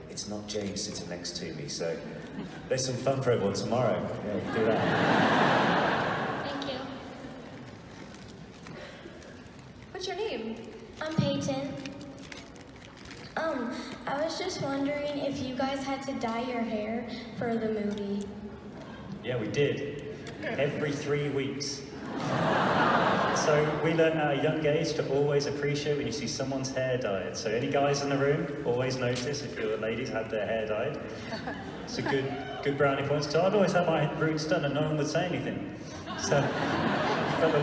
It's not James sitting next to me, so there's some fun for everyone tomorrow. Yeah, do that. Thank you. What's your name? I'm Peyton. I was just wondering if you guys had to dye your hair for the movie. Yeah, we did. Every 3 weeks. So we learned at a young age to always appreciate when you see someone's hair dyed. So any guys in the room, always notice if your ladies had their hair dyed. It's a good brownie point. So I'd always have my roots done and no one would say anything. So, but the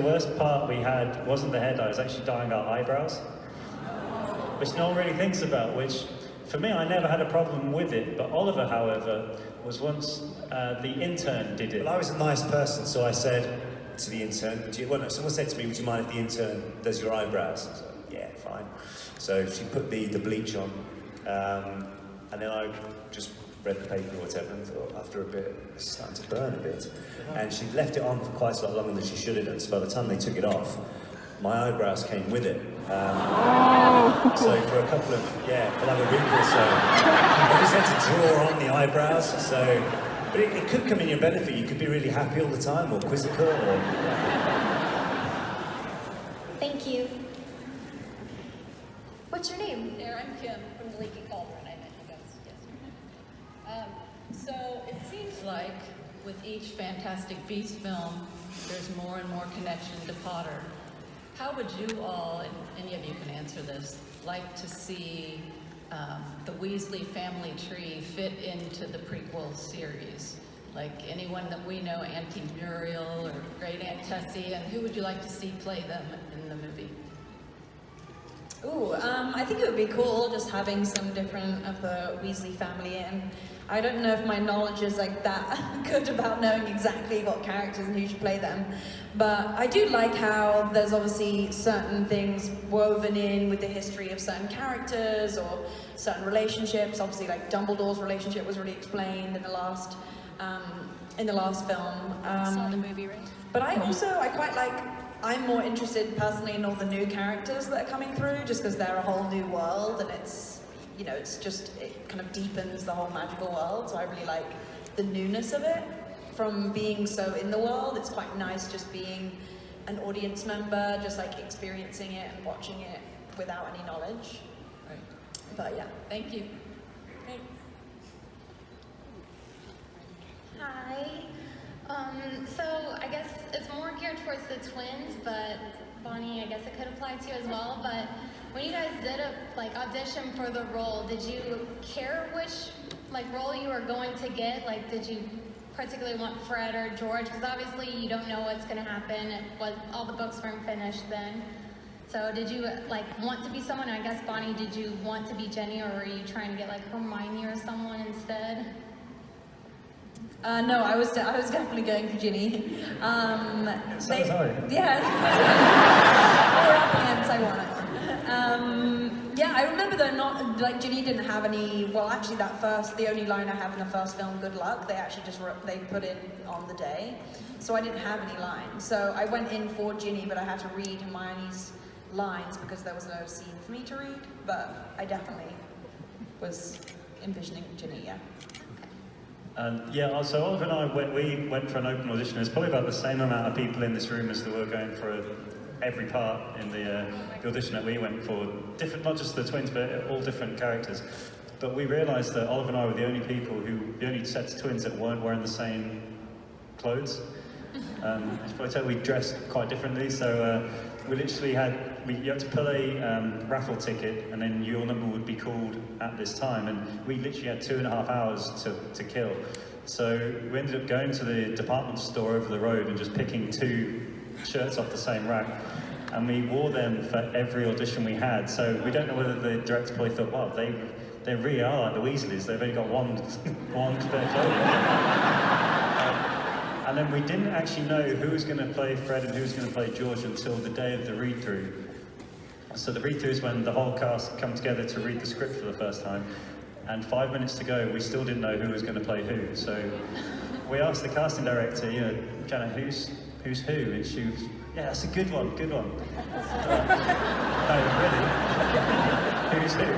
worst part we had wasn't the hair dye, it was actually dyeing our eyebrows. Which no one really thinks about, which for me, I never had a problem with it. But Oliver, however, was once the intern did it. Well, I was a nice person, so I said to the intern, someone said to me, would you mind if the intern does your eyebrows? I said, yeah, fine. So she put the bleach on, and then I just read the paper or whatever, and thought after a bit, it's starting to burn a bit. And she'd left it on for quite a lot longer than she should have done, so by the time they took it off, my eyebrows came with it. So for a couple of, another week or so, I just had to draw on the eyebrows, so. But it could come in your benefit. You could be really happy all the time, or quizzical, or... Thank you. What's your name? There, I'm Kim from the Leaky Cauldron. I met you guys yesterday. So it seems like with each Fantastic Beasts film, there's more and more connection to Potter. How would you all, and any of you can answer this, like to see the Weasley family tree fit into the prequel series? Like anyone that we know, Auntie Muriel or Great Aunt Tessie, and who would you like to see play them in the movie? Ooh, I think it would be cool just having some different of the Weasley family in. I don't know if my knowledge is like that good about knowing exactly what characters and who should play them, but I do like how there's obviously certain things woven in with the history of certain characters or certain relationships. Obviously, like Dumbledore's relationship was really explained in the last film. Saw the movie, right? But I quite like. I'm more interested personally in all the new characters that are coming through, just because they're a whole new world, and it's it kind of deepens the whole magical world. So I really like the newness of it. From being so in the world, it's quite nice just being an audience member, just like experiencing it and watching it without any knowledge. Right. But yeah. Thank you. Thanks. So I guess it's more geared towards the twins, but Bonnie, I guess it could apply to you as well. But when you guys did audition for the role, did you care which role you were going to get? Like, did you particularly want Fred or George? Because obviously you don't know what's going to happen. All the books weren't finished then. So did you want to be someone? I guess Bonnie, did you want to be Jenny, or were you trying to get Hermione or someone instead? No, I was definitely going for Ginny. So was I. Yeah. We're up against, I want it. Yeah, I remember though, not Ginny didn't have any. Well, actually, the only line I have in the first film, "Good Luck," they actually they put in on the day, so I didn't have any lines. So I went in for Ginny, but I had to read Hermione's lines because there was no scene for me to read. But I definitely was envisioning Ginny. Yeah. And yeah, so Oliver and I we went for an open audition. There's probably about the same amount of people in this room as there were going for every part in the audition that we went for. Different, not just the twins, but all different characters. But we realised that Oliver and I were the only sets of twins that weren't wearing the same clothes. As you probably tell, we dressed quite differently. So we literally you had to pull a raffle ticket, and then your number would be called at this time. And we literally had 2.5 hours to kill. So we ended up going to the department store over the road and just picking 2 shirts off the same rack, and we wore them for every audition we had. So we don't know whether the director probably thought, wow, they really are like the Weasleys, they've only got one pair of clothing. And then we didn't actually know who was going to play Fred and who was going to play George until the day of the read-through. So the read-through is when the whole cast come together to read the script for the first time, and 5 minutes to go, we still didn't know who was going to play who. So we asked the casting director, Janet, who's who? And she was, yeah, that's a good one. No, really? Who's who?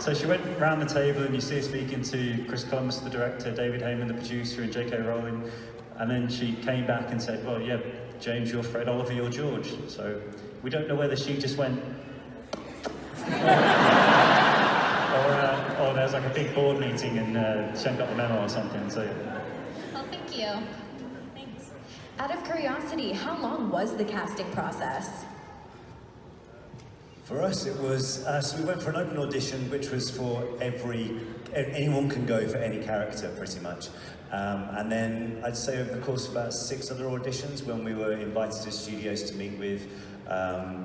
So she went round the table, and you see her speaking to Chris Columbus, the director, David Heyman, the producer, and J.K. Rowling. And then she came back and said, well, yeah, James, you're Fred, Oliver, you're George. So we don't know whether she just went, or there's a big board meeting and she hadn't got the memo or something. So. Well, thank you. Out of curiosity, how long was the casting process? For us, it was, so we went for an open audition, which was for anyone can go for any character, pretty much. And then I'd say over the course of about 6 other auditions, when we were invited to studios to meet with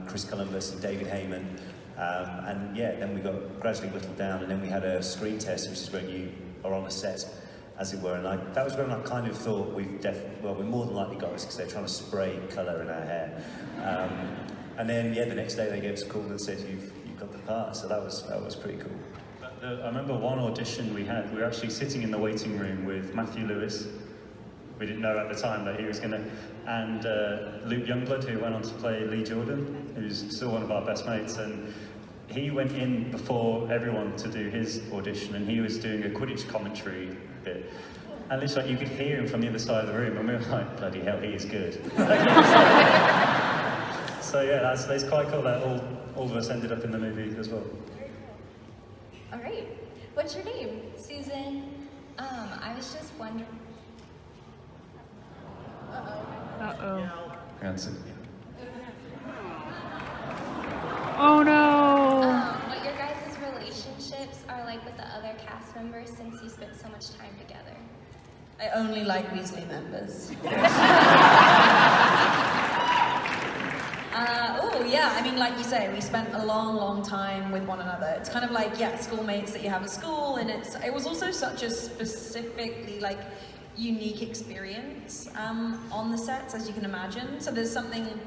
Chris Columbus and David Heyman. And yeah, then we got gradually whittled down, and then we had a screen test, which is when you are on a set, as it were. And that was when I kind of thought we more than likely got this, because they're trying to spray colour in our hair. And then, yeah, the next day they gave us a call and said, you've got the part, so that was pretty cool. I remember one audition we were actually sitting in the waiting room with Matthew Lewis. We didn't know at the time that he was going to, and Luke Youngblood, who went on to play Lee Jordan, who's still one of our best mates, and he went in before everyone to do his audition, and he was doing a Quidditch commentary bit. And it's like you could hear him from the other side of the room, and we were like, bloody hell, he is good. So yeah, that's quite cool that all of us ended up in the movie as well. All right. What's your name? Susan, I was just wondering. Answer. Oh no! What your guys' relationships are like with the other cast members since you spent so much time together. I only like Weasley members. Oh yeah, I mean, like you say, we spent a long time with one another. It's kind of like, yeah, schoolmates that you have at school, and it was also such a specifically unique experience on the sets, as you can imagine. So there's something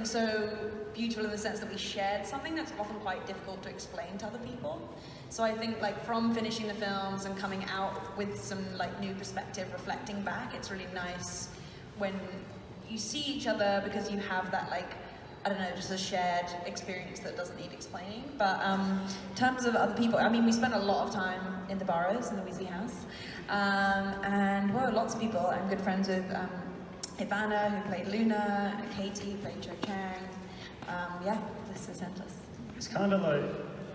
so beautiful in the sense that we shared something that's often quite difficult to explain to other people. So I think from finishing the films and coming out with some new perspective, reflecting back, it's really nice when you see each other because you have that I don't know, just a shared experience that doesn't need explaining. But in terms of other people, I mean, we spent a lot of time in the Burrows, in the Weasley house. And lots of people. I'm good friends with Ivana, who played Luna, and Katie, who played Cho Chang. Yeah, this is endless. It's kind of like,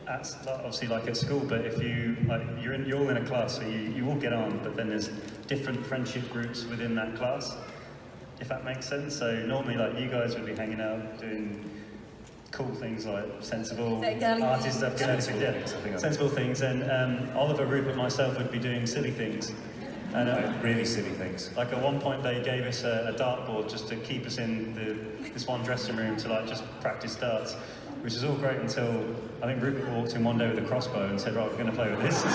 obviously like at school, but if you you're all in a class, so you all get on, but then there's different friendship groups within that class, if that makes sense. So normally like you guys would be hanging out doing cool things like sensible artist stuff, sensible things, and Oliver, Rupert, myself would be doing silly things. And really silly things. like at one point they gave us a dartboard just to keep us in this one dressing room to like just practice darts, which is all great until I think Rupert walked in one day with a crossbow and said, right, we're going to play with this. Which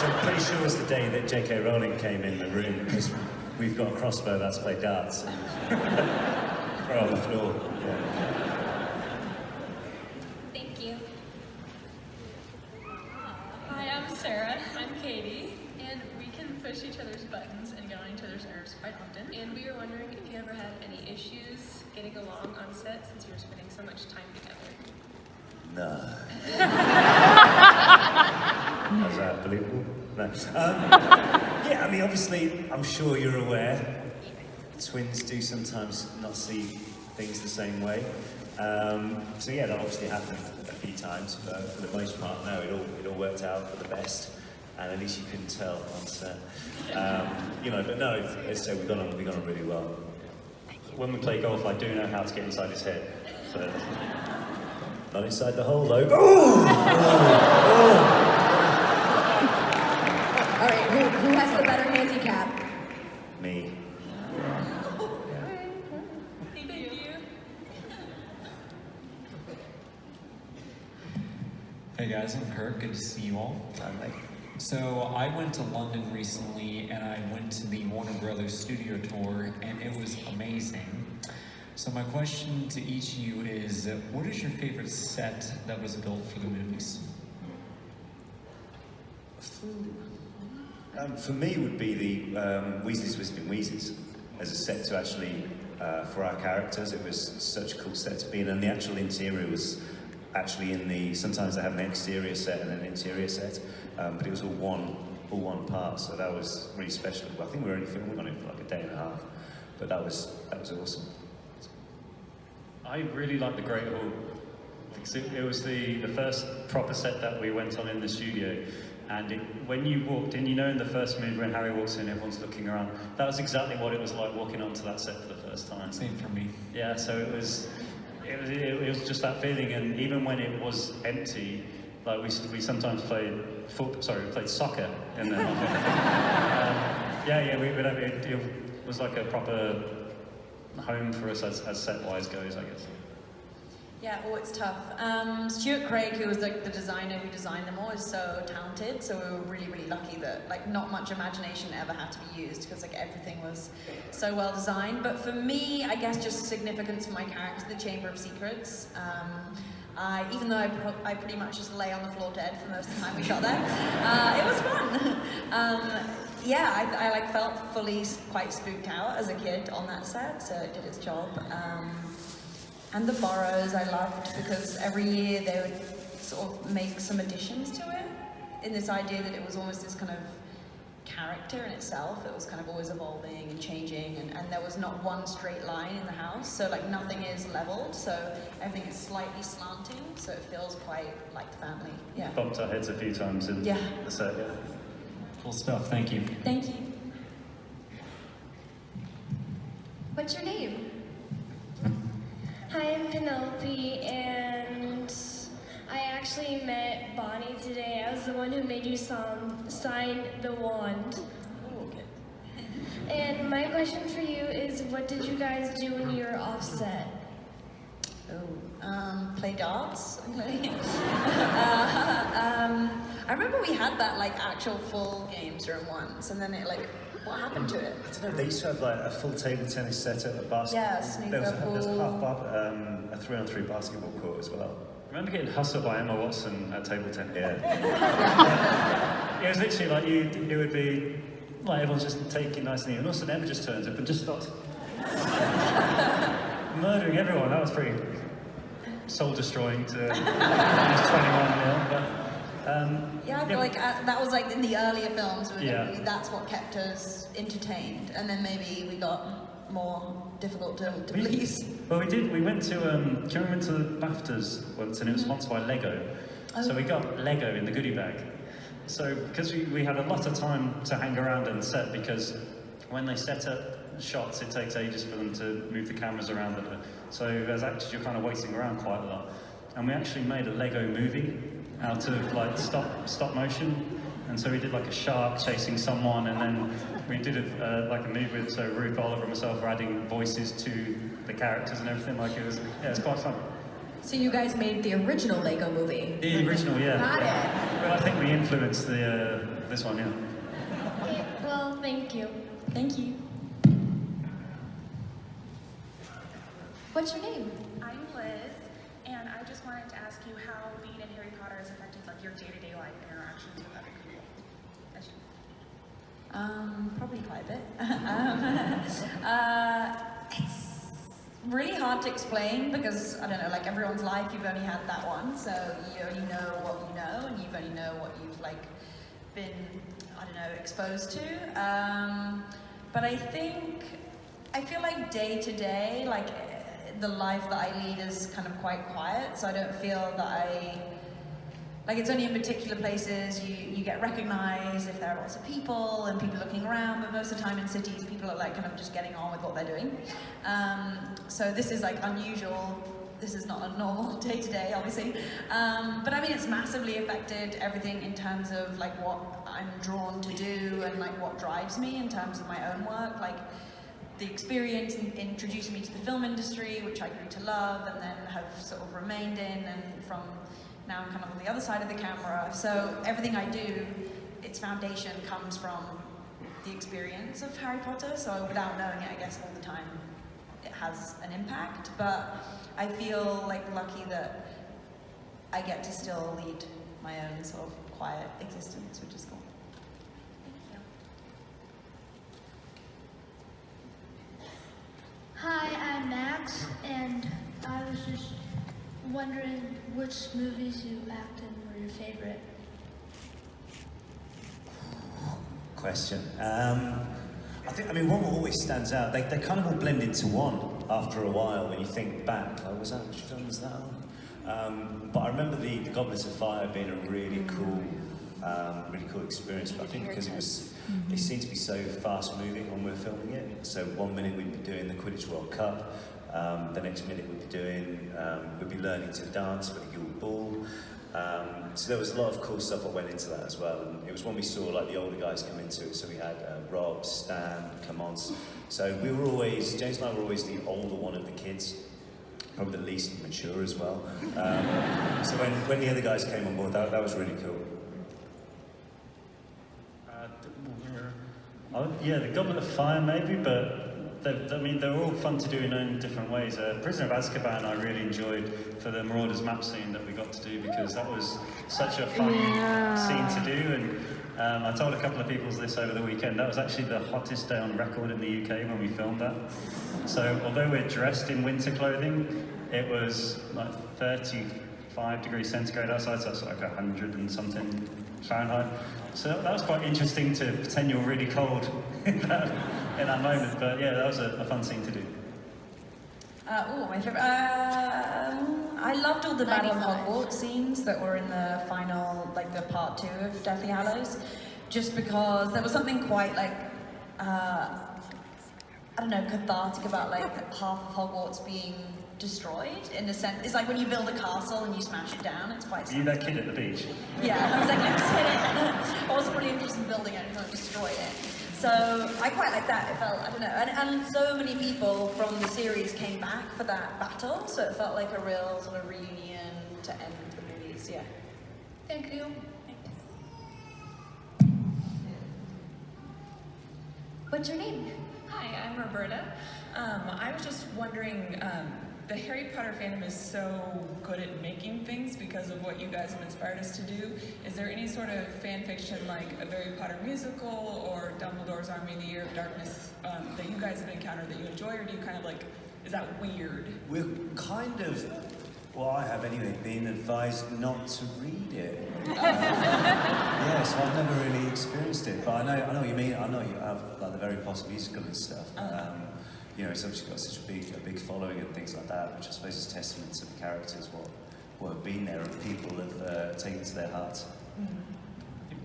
I'm pretty sure was the day that J.K. Rowling came in the room, because we've got a crossbow, let's play darts. Throw on the floor. Yeah. Thank you. Hi, I'm Sarah. I'm Katie. And we can push each other's buttons and get on each other's nerves quite often. And we were wondering if you ever had any issues getting along on set since you were spending so much time together. No. Is that believable? No. Yeah, I mean, obviously, I'm sure you're aware, twins do sometimes not see things the same way. So yeah, that obviously happened a few times, but for the most part, no, it all worked out for the best, and at least you couldn't tell on set. You know, but no, as I said, we got on really well. When we play golf, I do know how to get inside his head. So. Not inside the hole though. Oh! All right, who has the better handicap? Me. Thank you. Hey guys, I'm Kirk. Good to see you all. So I went to London recently and I went to the Warner Brothers studio tour and it was amazing. So my question to each of you is, what is your favorite set that was built for the movies? For me, it would be the Weasley's Whispering Wheezes as a set to actually, for our characters. It was such a cool set to be in, and the actual interior was actually in the, sometimes they have an exterior set and an interior set, but it was all one part, so that was really special. I think we were only filming on it for like a day and a half, but that was awesome. I really like the Great Hall. It was the first proper set that we went on in the studio, and when you walked in, you know in the first movie when Harry walks in, everyone's looking around. That was exactly what it was like walking onto that set for the first time. Same for me. Yeah, so it was just that feeling, and even when it was empty, like we sometimes played soccer in there. It was like a proper home for us as set-wise goes, I guess. Yeah, oh, it's tough. Stuart Craig, who was like the designer who designed them all, is so talented. So we were really, really lucky that like not much imagination ever had to be used because like everything was so well designed. But for me, I guess just significance for my character, the Chamber of Secrets. Even though I pretty much just lay on the floor dead for most of the time we shot there, it was fun. Yeah, I like felt fully quite spooked out as a kid on that set, so it did its job. And the Burrows I loved because every year they would sort of make some additions to it, in this idea that it was almost this kind of character in itself. It was kind of always evolving and changing, and there was not one straight line in the house, so like nothing is leveled, so everything is slightly slanting, so it feels quite like the family. Yeah. Bumped our heads a few times in the set, yeah. Cool stuff, thank you. Thank you. What's your name? Hi, I'm Penelope, and I actually met Bonnie today. I was the one who made you sign the wand. And my question for you is, what did you guys do when you were offset? Play darts. I remember we had that like actual full games room once, and then it like, what happened to it? I don't know, they used to have like a full table tennis set at a basketball. Yeah, snooker There was a pool. a 3-on-3 basketball court as well. I remember getting hustled by Emma Watson at table tennis. Yeah. It was literally like it would be like everyone's just taking nice and even, and also Emma just turns up and just starts murdering everyone. That was pretty soul-destroying to almost 21-0, but yeah, I feel like that was like in the earlier films, that's what kept us entertained, and then maybe we got more difficult to please? Well, we did. We went to, we went to the BAFTAs once, and it was sponsored by Lego. So we got Lego in the goodie bag. So because we had a lot of time to hang around on set, because when they set up shots, it takes ages for them to move the cameras around. So as actors, you're kind of waiting around quite a lot. And we actually made a Lego movie out of like stop motion. And so we did like a shark chasing someone, and then we did like a movie with Ruth, Oliver, and myself were adding voices to the characters and everything. Like it was quite fun. So you guys made the original Lego movie? The original, yeah. Got it. But I think we influenced this one, yeah. Okay, well, thank you. Thank you. What's your name? I'm Liz, and I just wanted to ask you how being in Harry Potter has affected like your day-to-day life interactions with other people. Probably quite a bit. It's really hard to explain because, I don't know, like everyone's life, you've only had that one, so you only know what you know, and you've only know what you've like been, I don't know, exposed to. But I feel like day to day, like the life that I lead is kind of quite quiet, so I don't feel that like it's only in particular places you get recognized if there are lots of people and people looking around, but most of the time in cities people are like kind of just getting on with what they're doing. So this is like unusual. This is not a normal day to day, obviously. But I mean, it's massively affected everything in terms of like what I'm drawn to do and like what drives me in terms of my own work. Like the experience introduced me to the film industry, which I grew to love and then have sort of remained in, and from now I'm kind of on the other side of the camera. So everything I do, its foundation comes from the experience of Harry Potter. So without knowing it, I guess all the time it has an impact. But I feel like lucky that I get to still lead my own sort of quiet existence, which is cool. Hi, I'm Max, and I was just wondering which movies you act in were your favorite. Question. I mean, one always stands out. They kind of all blend into one after a while when you think back. Like, which film was that on? But I remember the Goblets of Fire being a really cool experience. But I think because it seemed to be so fast moving when we were filming it. So one minute we'd be doing the Quidditch World Cup. The next minute we'd be learning to dance for the Guild Ball. So there was a lot of cool stuff that went into that as well. And it was when we saw like the older guys come into it. So we had Rob, Stan, Comicon. So James and I were always the older one of the kids, probably the least mature as well. So when the other guys came on board, that was really cool. Yeah, the Goblet of Fire maybe, but they're all fun to do in own different ways. Prisoner of Azkaban I really enjoyed for the Marauders map scene that we got to do, because that was such a fun scene to do. And I told a couple of people this over the weekend. That was actually the hottest day on record in the UK when we filmed that. So although we're dressed in winter clothing, it was like 35 degrees centigrade outside, so that's like 100 and something Fahrenheit. So that was quite interesting to pretend you're really cold in that moment. But yeah, that was a fun scene to do. My favorite. I loved all the Battle of Hogwarts scenes that were in the final, like the part 2 of Deathly Hallows, just because there was something quite like, I don't know, cathartic about like half of Hogwarts being destroyed in a sense. It's like when you build a castle and you smash it down, it's quite sad. Were you that kid at the beach? Yeah, I was like, let's hit it. I wasn't really interested in building it, I just destroyed it. So I quite like that. It felt, I don't know, and so many people from the series came back for that battle, so it felt like a real sort of reunion to end the movies, yeah. Thank you. What's your name? Hi, I'm Roberta. I was just wondering, the Harry Potter fandom is so good at making things because of what you guys have inspired us to do. Is there any sort of fan fiction like a Harry Potter musical or Dumbledore's Army in the Year of Darkness that you guys have encountered that you enjoy, or do you kind of like, is that weird? We're kind of, well, I have anyway, been advised not to read it. Yeah, so I've never really experienced it, but I know what you mean. I know you have like the very possible musical and stuff. it's obviously got such a big following and things like that, which I suppose is testament to the characters, what have been there, and people have taken to their hearts.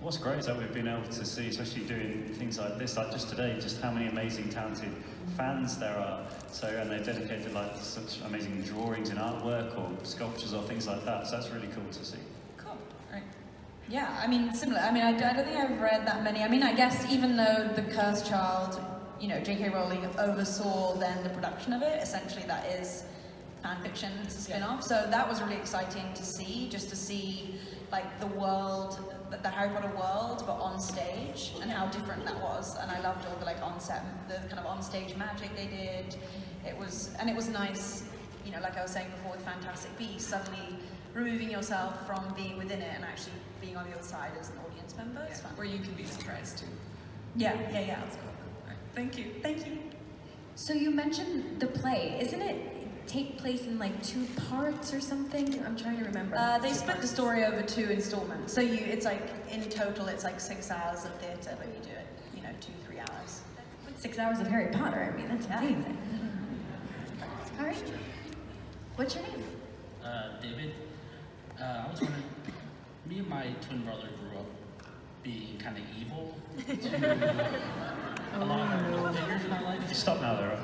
What's great is that we've been able to see, especially doing things like this, like just today, just how many amazing, talented fans there are. So, and they've dedicated like such amazing drawings and artwork or sculptures or things like that. So that's really cool to see. Cool. Right. Yeah, I mean, similar. I mean, I don't think I've read that many. I mean, I guess even though The Cursed Child, J.K. Rowling oversaw then the production of it, essentially that is fan fiction, it's a spin-off. So that was really exciting to see, just to see like the world, the Harry Potter world, but on stage, and how different that was. And I loved all the like the kind of on-stage magic they did. It was nice, like I was saying before with Fantastic Beasts, suddenly removing yourself from being within it and actually being on the other side as an audience member. It's fun. Where you can be surprised too. Yeah. That's cool. Thank you. Thank you. So you mentioned the play. Isn't it take place in like 2 parts or something? I'm trying to remember. They split the story over 2 installments. So it's like, in total, it's like 6 hours of theatre, but you do it, 2-3 hours. 6 hours of Harry Potter. I mean, that's amazing. All right. What's your name? David. I was wondering, me and my twin brother grew up being kind of evil to a lot of our figures in our life. Stop now, Laura.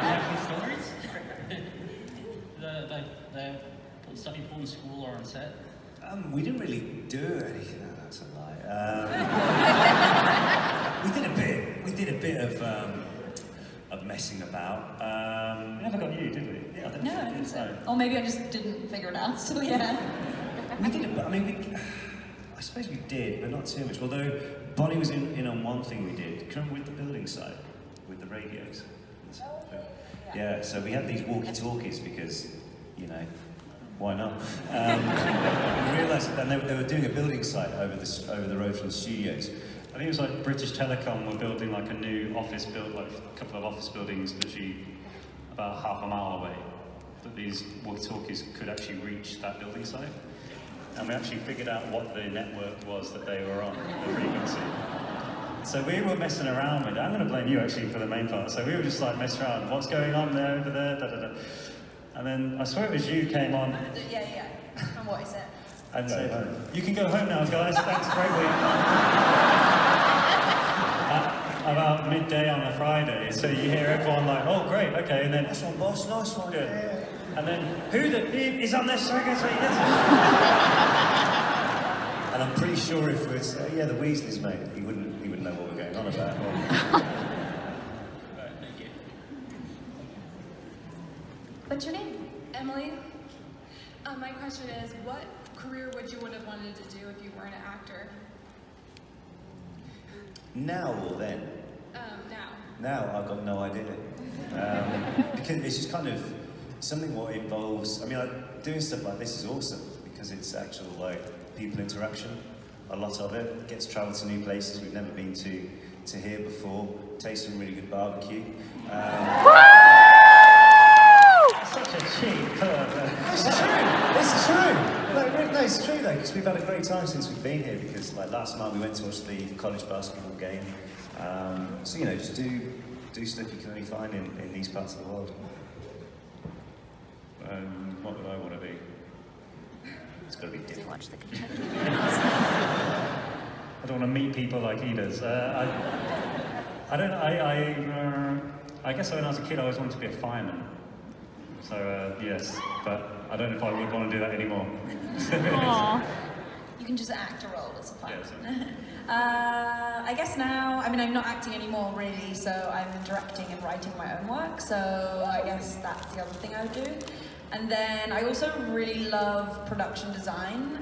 Happy stories? the stuff you pulled in school or on set? We didn't really do anything. No, that's a lie. We did a bit of messing about. We never got you, did we? Yeah, I don't No, I think so. Or maybe I just didn't figure it out, so yeah. We did it, but I mean, I suppose we did, but not too much. Although Bonnie was in on one thing we did. Come with the building site, with the radios. Yeah, so we had these walkie-talkies because, why not? We realised that they were doing a building site over the road from the studios. I think it was like British Telecom were building like a new office like a couple of office buildings literally about half a mile away. That these walkie-talkies could actually reach that building site. And we actually figured out what the network was that they were on, the frequency. So we were messing around with it. I'm going to blame you actually for the main part. So we were just like messing around. What's going on there, over there, da da da. And then I swear it was you came on. Yeah. And what is it? And said, you can go home now, guys. Thanks, great week. About midday on a Friday, so you hear everyone like, oh great, okay, and then Nice one, boss, nice one. Yeah. and then who is on this? And I'm pretty sure if it's the Weasleys, mate, he wouldn't know what we're going on about. Thank you. What's your name? Emily. My question is, what career would you have wanted to do if you weren't an actor? Now or then? Now. Now, I've got no idea. Because it's just kind of something what involves, doing stuff like this is awesome because it's actual people interaction. A lot of it. Get to travel to new places we've never been to here before. Taste some really good barbecue. Such a cheap It's true. No, it's true though, because we've had a great time since we've been here. Because last night we went to watch the college basketball game. So just do stuff you can only find in these parts of the world. What would I want to be? It's got to be different. Watch the I don't want to meet people like he does. I guess when I was a kid I always wanted to be a fireman. So yes, but I don't know if I would want to do that anymore. Aww. You can just act a role as a fireman. Yeah, I guess now, I'm not acting anymore really, so I'm directing and writing my own work, so I guess that's the other thing I would do. And then I also really love production design,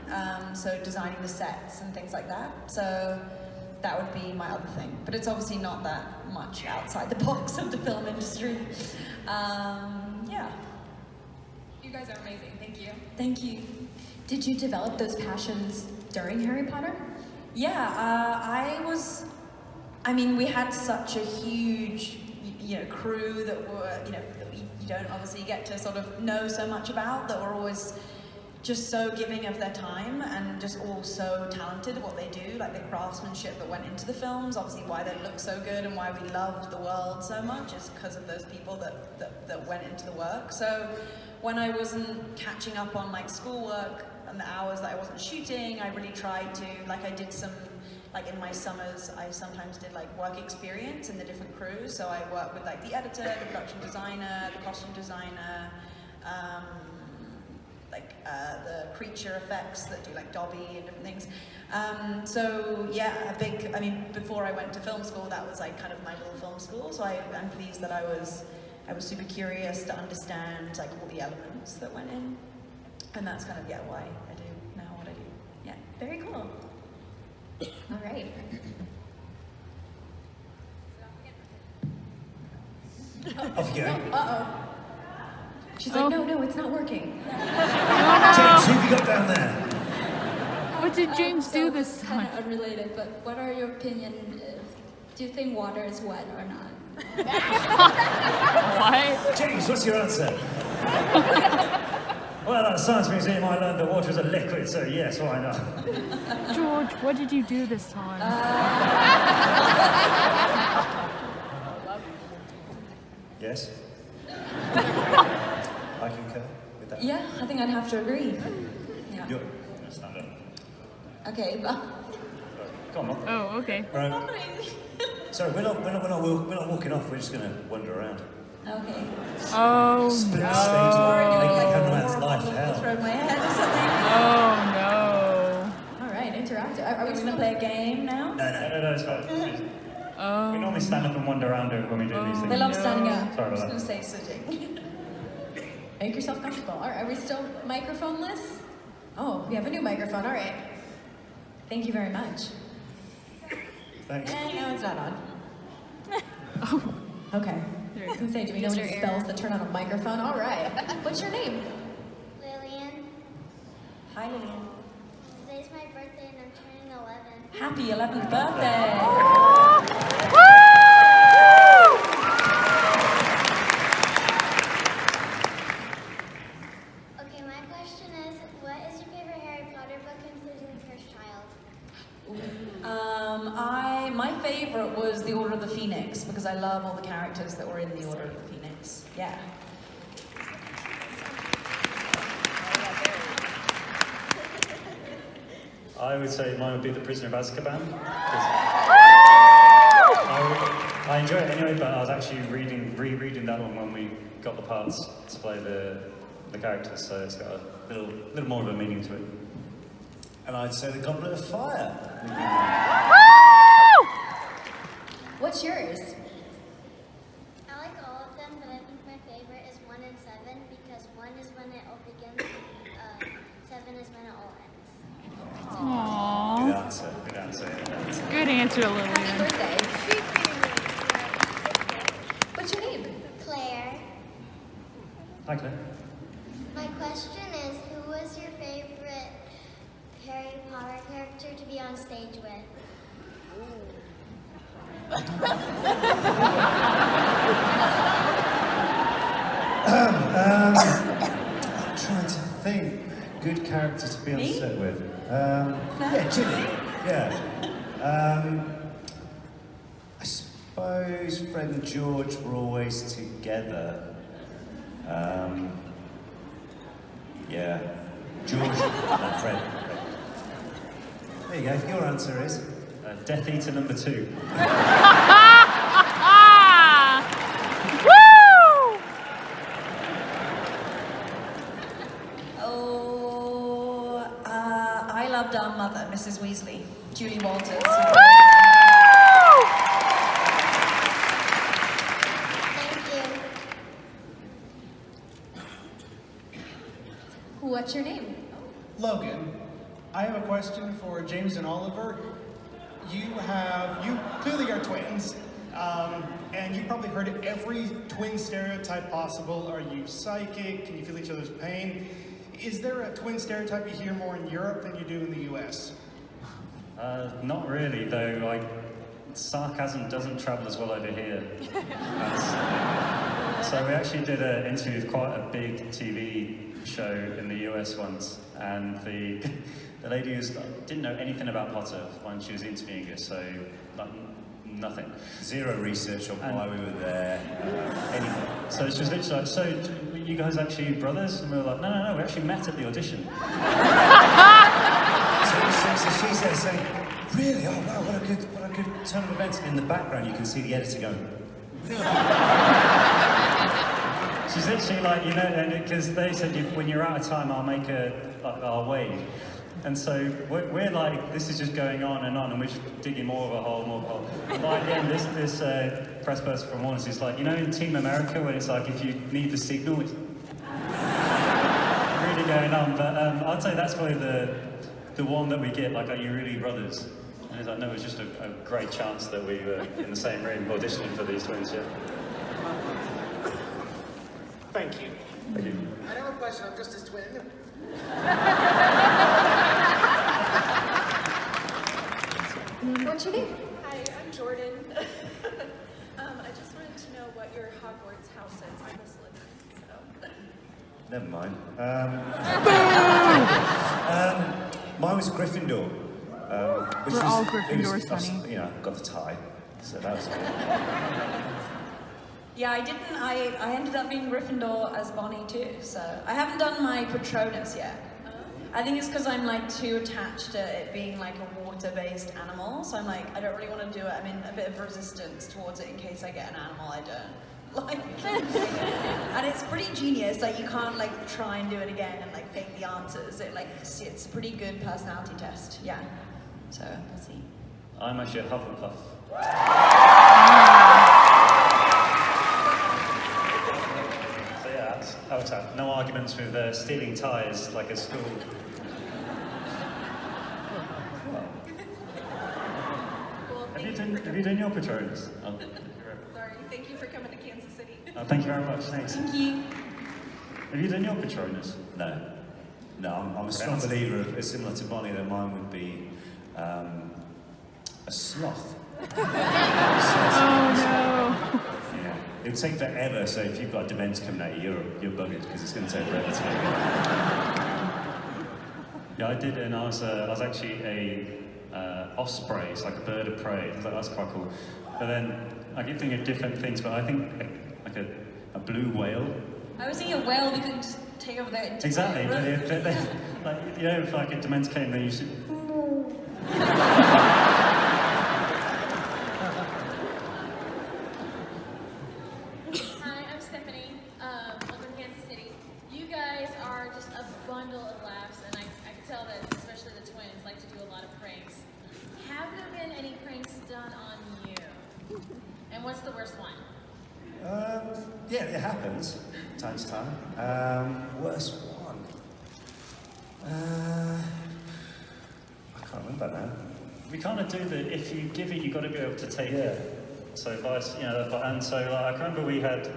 so designing the sets and things like that. So that would be my other thing. But it's obviously not that much outside the box of the film industry. Yeah. You guys are amazing. Thank you. Thank you. Did you develop those passions during Harry Potter? Yeah, we had such a huge, crew that were, you don't obviously get to sort of know so much about, that were always, just so giving of their time and just all so talented at what they do, like the craftsmanship that went into the films, obviously why they look so good and why we loved the world so much is because of those people that went into the work. So when I wasn't catching up on like schoolwork and the hours that I wasn't shooting, I really tried to, like I did some, like in my summers, I sometimes did like work experience in the different crews. So I worked with like the editor, the production designer, the costume designer, the creature effects that do like Dobby and different things. So yeah, before I went to film school, that was like kind of my little film school. So I'm pleased that I was super curious to understand like all the elements that went in. And that's kind of, why I do now what I do. Yeah, very cool. All right. Off you go. Uh-oh. She's like, no, it's not working. James, who have you got down there? What did James do this time? Kind of unrelated, but what are your opinion? Do you think water is wet or not? What? James, what's your answer? Well, at the Science Museum I learned that water is a liquid, so yes, why not? George, what did you do this time? Yes? I concur with that. Yeah, I think I'd have to agree. Yeah. You're... Stand up. Okay, but... Come on. Oh, okay. Right. Sorry, we're not walking off. We're just going to wander around. Okay. Oh, Split no. stage of making a cameraman's life Throw hell. my head or something. Oh, no. All right, interactive. Are we going to play a game now? No, it's fine. We normally stand up and wander around when we do these things. They love standing up. Sorry I'm just about going to say sitting. Make yourself comfortable. Are we still microphone-less? Oh, we have a new microphone. All right. Thank you very much. Thanks. No, it's not on. Okay. I was going to say, do we know any spells that turn on a microphone? All right. What's your name? Lillian, Hi, Lillian. today's my birthday and I'm turning 11. Happy 11th birthday. Okay, my question is, what is your favorite Harry Potter book, including The Cursed Child? My favorite was The Order of the Phoenix because I love all the characters that were in The Order of the Phoenix. Yeah. I would say mine would be The Prisoner of Azkaban. I enjoy it anyway, but I was actually rereading that one when we got the parts to play the characters, so it's got a little more of a meaning to it. And I'd say The Goblet of Fire. What's yours? I like all of them, but I think my favorite is 1 and 7 because 1 is when it all begins, 7 is when it all ends. Aww. Good answer. Good answer, Lillian. Happy birthday. What's your name? Claire, Hi, Claire. my question is, who was your favorite Harry Potter character to be on stage with? I'm trying to think. Good character to be on set with. Yeah, Ginny. Yeah. I suppose Fred and George were always together. Yeah. George and Fred. There you go. Your answer is Death Eater number 2. Woo! I loved our mother, Mrs. Weasley, Julie Walters. Thank you. What's your name? Logan, I have a question for James and Oliver. You clearly are twins, and you probably heard every twin stereotype possible. Are you psychic? Can you feel each other's pain? Is there a twin stereotype you hear more in Europe than you do in the US? Not really, though. sarcasm doesn't travel as well over here. So we actually did an interview with quite a big TV show in the US once, and the lady didn't know anything about Potter when she was interviewing us, so like nothing. Zero research on why we were there, anything. So she was literally like, so you guys actually brothers? And we were like, no, we actually met at the audition. So she's there saying, really? Oh wow, what a good turn of events. In the background you can see the editor going. She's literally like, you know, because they said when you're out of time, I'll make I'll wave. And so we're like, this is just going on, and we're just digging more of a hole. And by the end, this press person from Warner's is like, you know, in Team America, when it's like, if you need the signal, it's really going on. But I'd say that's probably the one that we get, like, are you really brothers? And it's like, no, it was just a great chance that we were in the same room auditioning for these twins, yeah. Thank you. Thank you. I have a question. I'm just his twin. What's your name? Hi, I'm Jordan. I just wanted to know what your Hogwarts house is. I'm a Slytherin, so. Never mind. Mine was Gryffindor. Which We're was, all Gryffindors, honey. You know, got the tie, so that was good. Yeah, I didn't. I ended up being Gryffindor as Bonnie too. So I haven't done my Patronus yet. I think it's because I'm like too attached to it being like a water-based animal. So I'm like, I don't really want to do it. I'm in a bit of resistance towards it in case I get an animal I don't like. And it's pretty genius. Like you can't like try and do it again and like fake the answers. It's a pretty good personality test. Yeah. So let's see. I'm actually a Hufflepuff. So yeah, that's no arguments with stealing ties like at school. Have you done your Patronus? Oh. Sorry, thank you for coming to Kansas City. Oh, thank you very much, thanks. Thank you. Have you done your Patronus? No. No, I'm a strong believer of, similar to Bonnie, that mine would be a sloth. Oh no. Yeah. It would take forever, so if you've got dementia coming at you, you're buggered, because it's going to take forever to get it. Yeah, I did, and I was actually a osprey. It's like a bird of prey. I thought that's quite cool. But then I keep thinking of different things, but I think like a blue whale. I was thinking a whale we could just take over there. Exactly, but like, you know, if like a dementia came, then you should. Hi, I'm Stephanie. I'm from Kansas City. You guys are just a bundle of laughs, and I can tell that especially the twins like to do a lot of pranks. Have there been any pranks done on you? And what's the worst one? Yeah, it happens, time to time. Worst one? I can't remember now. We kind of do if you give it, you've got to be able to take it. So, you know, and so like, I can remember we had,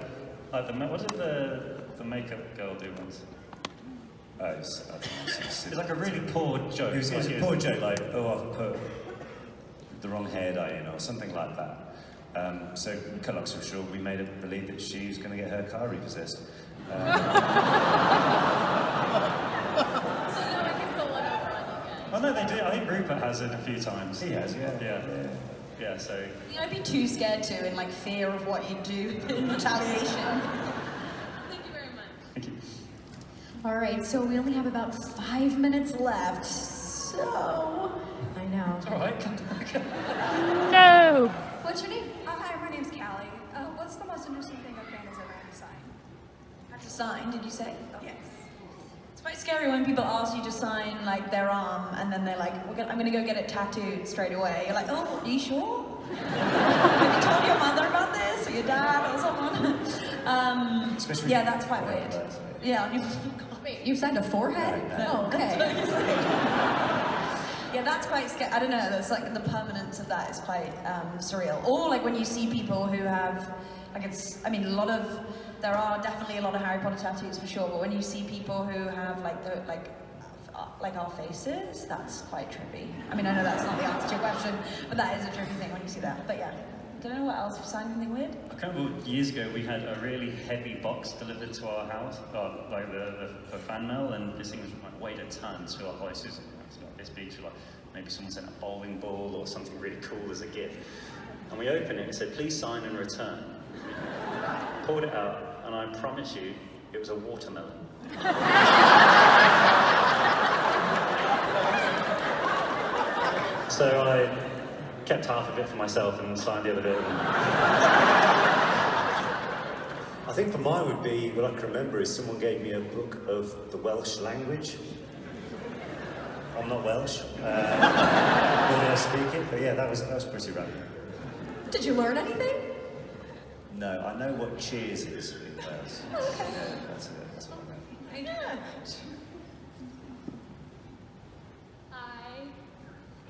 like, what did the makeup girl do once? It's like a really poor joke. It was a poor joke, like, oh, I've put the wrong hair dye in, or something like that. So, cut long story short, we made her believe that she was going to get her car repossessed. So now I can pull one over on you guys. Oh no, they do. I think Rupert has it a few times. He has, yeah. Yeah, so. You know, I'd be too scared to, in like fear of what you'd do in retaliation. Thank you very much. Thank you. All right, so we only have about 5 minutes left. So I know. It's all right. No. What's your name? Hi, my name's Callie. What's the most interesting thing a fan has ever had to sign? Had to sign, did you say? Yes. It's quite scary when people ask you to sign like their arm and then they're like, I'm gonna go get it tattooed straight away. You're like, oh, are you sure? Have you told your mother about this, or your dad, or someone? Yeah, that's quite weird. Yeah. You've signed a forehead? Oh, okay. Yeah, that's quite scary. I don't know, that's like the permanence of that is quite surreal. Or like when you see people who have, like there are definitely a lot of Harry Potter tattoos for sure, but when you see people who have like like our faces, that's quite trippy. I mean, I know that's not the answer to your question, but that is a trippy thing when you see that. But yeah, don't know what else. Find anything weird? I can't remember, years ago we had a really heavy box delivered to our house, like the fan mail, and this thing was like weighed a ton. So our place is like this big, so like maybe someone sent a bowling ball or something really cool as a gift. And we opened it and it said, please sign and return. Pulled it out, and I promise you, it was a watermelon. So I kept half of it for myself and signed the other bit. I think for mine would be, what I can remember is someone gave me a book of the Welsh language. I'm not Welsh, nor do I speak it, but yeah, that was pretty random. Did you learn anything? No, I know what cheers is in Wales. Okay. Yeah, that's it. That's what I know. Yeah. Hi,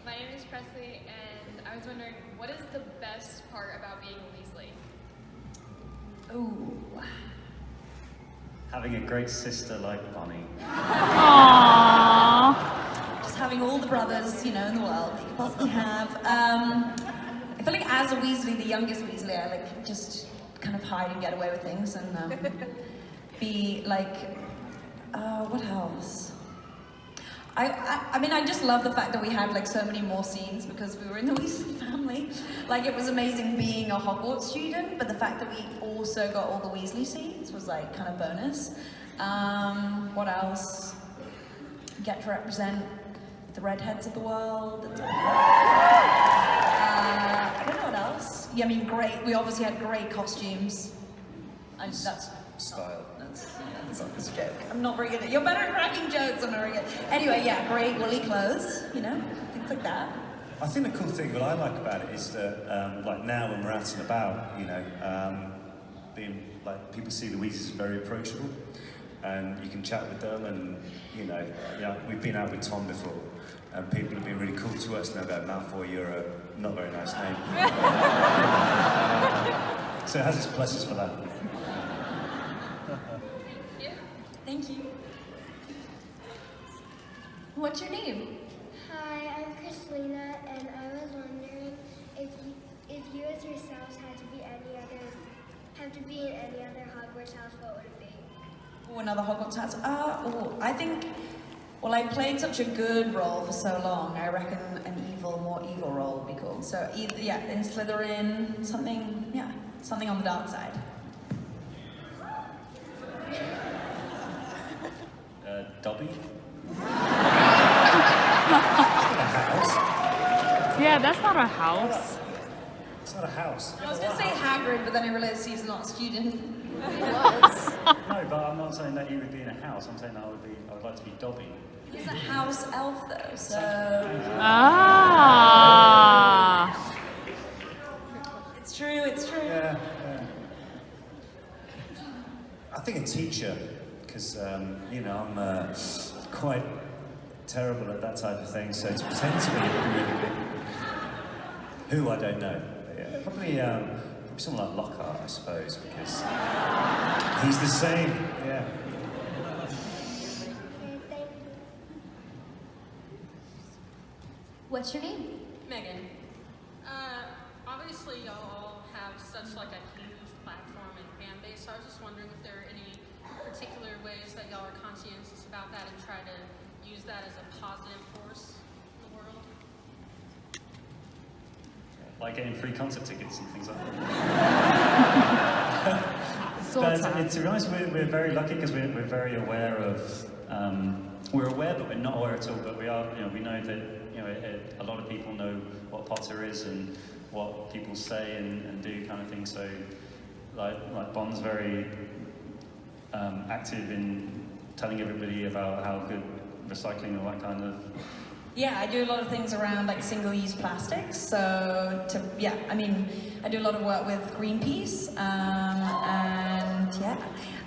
my name is Presley, and I was wondering, what is the best part about being a Weasley? Ooh. Having a great sister like Bonnie. Aww. Just having all the brothers, you know, in the world that you could possibly have. I feel like as a Weasley, the youngest Weasley, I like just kind of hide and get away with things and be like, what else? I mean, I just love the fact that we had like so many more scenes because we were in the Weasley family. Like it was amazing being a Hogwarts student, but the fact that we also got all the Weasley scenes was like kind of bonus. What else? Get to represent the redheads of the world. I don't know what else. Yeah, I mean, great. We obviously had great costumes. That's style. That's a joke. I'm not very good at. You're better at cracking jokes. I'm not very good. Anyway, yeah, great woolly clothes. You know, things like that. I think the cool thing, what I like about it is that, like now when we're out and about, you know, being like people see the Weasleys as very approachable, and you can chat with them, and you know, yeah, we've been out with Tom before, and people have been really cool to us. And they'll go, Malfoy, you're a not very nice name. So it has its pluses for that. Thank you. What's your name? Hi, I'm Chrislina, and I was wondering if you as yourselves had to be in any other Hogwarts house, what would it be? Oh, another Hogwarts house. I think. Well, I played such a good role for so long. I reckon an more evil role would be cool. So either, yeah, in Slytherin, something on the dark side. Dobby? Yeah, that's not a house. It's not a house. I was going to say Hagrid, but then I realized he's not a student. No, but I'm not saying that he would be in a house. I'm saying I would like to be Dobby. He's a house elf, though, so... Ah. It's true, it's true. Yeah. I think a teacher, because, you know, I'm quite terrible at that type of thing, so to pretend to be really big... Who, I don't know. But yeah, probably someone like Lockhart, I suppose, because he's the same, yeah. What's your name? Megan. Obviously y'all have such like a huge platform and fan base, so I was just wondering if there are any particular ways that y'all are conscientious about that and try to use that as a positive force in the world. Like getting free concert tickets and things like that. But to be honest, we're very lucky because we're very aware of. We're aware, but we're not aware at all. But we are, you know, we know that, you know, a lot of people know what Potter is and what people say and do kind of thing. So, like Bond's very active in telling everybody about how good recycling and all that kind of. Yeah, I do a lot of things around like single-use plastics. So, I mean, I do a lot of work with Greenpeace,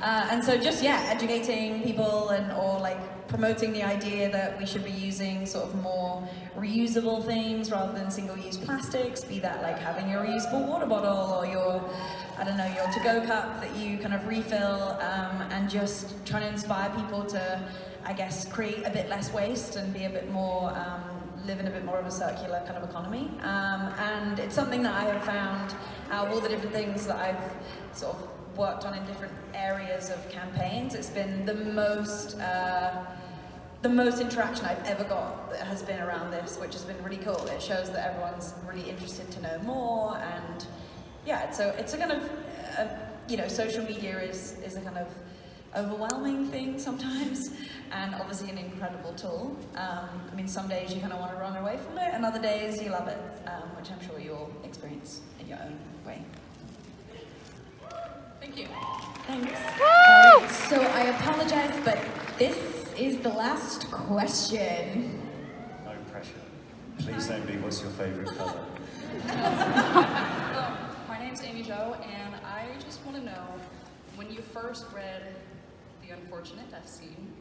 and so just educating people or like promoting the idea that we should be using sort of more reusable things rather than single-use plastics. Be that like having your reusable water bottle or your to-go cup that you kind of refill, and just trying to inspire people to I guess, create a bit less waste and be a bit more, live in a bit more of a circular kind of economy. And it's something that I have found out of all the different things that I've sort of worked on in different areas of campaigns. It's been the most interaction I've ever got that has been around this, which has been really cool. It shows that everyone's really interested to know more, and yeah, so it's a kind of, you know, social media is a kind of overwhelming thing sometimes, and obviously an incredible tool. I mean, some days you kind of want to run away from it, and other days you love it, which I'm sure you all experience in your own way. Thank you. Thanks. All right, so I apologize, but this is the last question. No pressure. Please don't be, what's your favourite colour? My name's Amy Jo, and I just want to know, when you first read The Unfortunate Death Scene,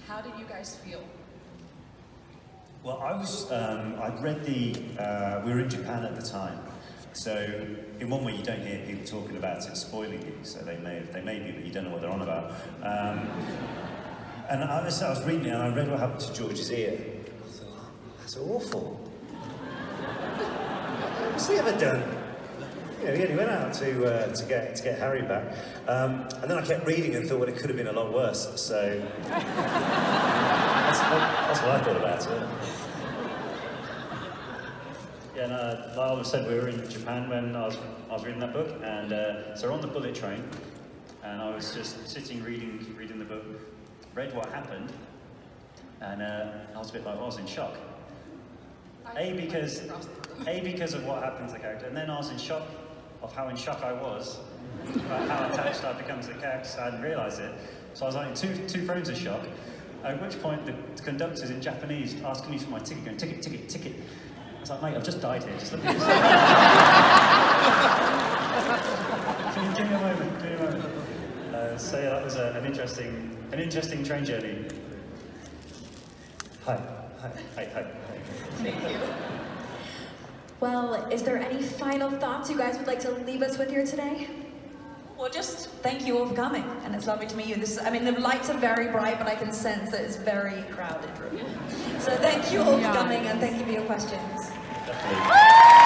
how did you guys feel? Well, I'd read we were in Japan at the time, so in one way you don't hear people talking about it spoiling you, so they may be, but you don't know what they're on about. And I was reading it, and I read what happened to George's ear. I thought, oh, that's awful. What's he ever done? You know, he only went out to get Harry back. And then I kept reading and thought, well, it could have been a lot worse. So that's what I thought about it. Yeah, and like Oliver said, we were in Japan when I was reading that book, and so we're on the bullet train, and I was just sitting reading the book, read what happened, and I was a bit like, I was in shock. A because of what happened to the character, and then I was in shock of how in shock I was about how attached I'd become to the character. I hadn't realised it, so I was like in two frames of shock. At which point the conductor's in Japanese asking me for my ticket, going ticket, ticket, ticket. I was like, mate, I've just died here. Just let me. Give me a moment. So yeah, that was an interesting train journey. Hi. Thank you. Well, is there any final thoughts you guys would like to leave us with here today? Well, just thank you all for coming, and it's lovely to meet you. I mean, the lights are very bright, but I can sense that it's a very crowded room. So thank you all for coming, and thank you for your questions. Definitely.